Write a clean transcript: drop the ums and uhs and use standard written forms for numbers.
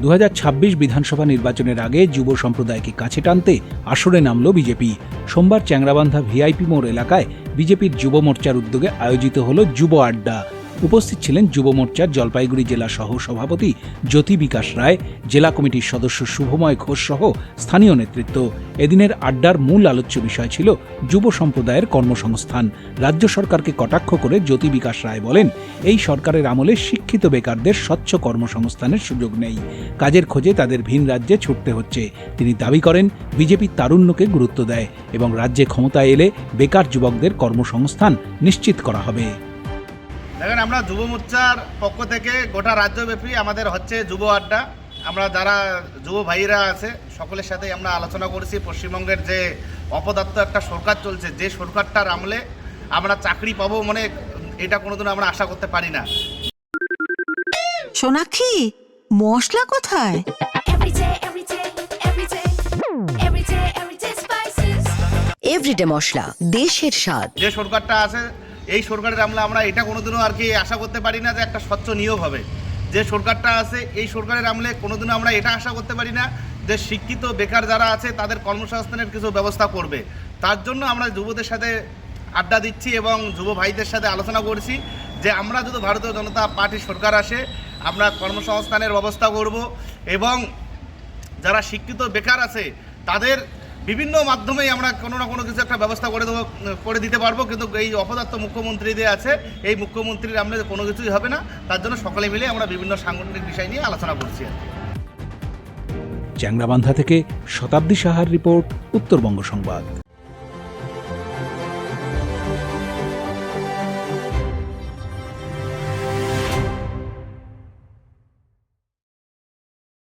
2026 বিধানসভা নির্বাচনের আগে যুব সম্প্রদায়কে কাছে টানতে আসরে নামল বিজেপি। সোমবার চ্যাংরাবান্ধা ভিআইপি মোড় এলাকায় বিজেপির যুব মোর্চার উদ্যোগে আয়োজিত হল যুব আড্ডা। উপস্থিত ছিলেন যুব মোর্চার জলপাইগুড়ি জেলা সহ সভাপতি জ্যোতি বিকাশ রায়, জেলা কমিটির সদস্য শুভময় ঘোষ সহ স্থানীয় নেতৃত্ব। এদিনের আড্ডার মূল আলোচ্য বিষয় ছিল যুব সম্প্রদায়ের কর্মসংস্থান। রাজ্য সরকারকে কটাক্ষ করে জ্যোতি বিকাশ রায় বলেন, এই সরকারের আমলে শিক্ষিত বেকারদের স্বচ্ছ কর্মসংস্থানের সুযোগ নেই, কাজের খোঁজে তাদের ভিন রাজ্যে ছুটতে হচ্ছে। তিনি দাবি করেন, বিজেপি তারুণ্যকে গুরুত্ব দেয় এবং রাজ্যে ক্ষমতায় এলে বেকার যুবকদের কর্মসংস্থান নিশ্চিত করা হবে। দেখেন, আমরা যুব মোর্চার পক্ষ থেকে গোটা রাজ্যব্যাপী আমাদের হচ্ছে যুব আড্ডা। আমরা যারা যুব ভাইরা আছে সকলের সাথে আমরা আলোচনা করেছি। পশ্চিমবঙ্গের যে অপদার্থ একটা সরকার চলছে, যে সরকারটার আমলে আমরা চাকরি পাবো মানে এটা কোনোদিন আমরা আশা করতে পারি না। সোনাক্ষী, মশলা কোথায়? এভরিডে মশলা, দেশের স্বাদ। যে সরকারটা আছে এই সরকারের আমলে আমরা এটা কোনোদিনও আর কি আশা করতে পারি না যে একটা স্বচ্ছ নিয়োগ হবে। যে সরকারটা আছে এই সরকারের আমলে কোনোদিনও আমরা এটা আশা করতে পারি না যে শিক্ষিত বেকার যারা আছে তাদের কর্মসংস্থানের কিছু ব্যবস্থা করবে। তার জন্য আমরা যুবদের সাথে আড্ডা দিচ্ছি এবং যুব ভাইদের সাথে আলোচনা করছি যে আমরা যদি ভারতীয় জনতা পার্টির সরকার আসে আমরা কর্মসংস্থানের ব্যবস্থা করব এবং যারা শিক্ষিত বেকার আছে তাদের বিভিন্ন মাধ্যমেই আমরা কোনো না কোনো কিছু একটা ব্যবস্থা করে দিতে পারবো। কিন্তু এই অপদার্থ মুখ্যমন্ত্রী যে আছে এই মুখ্যমন্ত্রীর আমলে কোনো কিছুই হবে না। তার জন্য সকলে মিলে আমরা বিভিন্ন সাংগঠনিক বিষয় নিয়ে আলোচনা করছি। চ্যাংরাবান্ধা থেকে শতাব্দী সাহার রিপোর্ট, উত্তরবঙ্গ সংবাদ।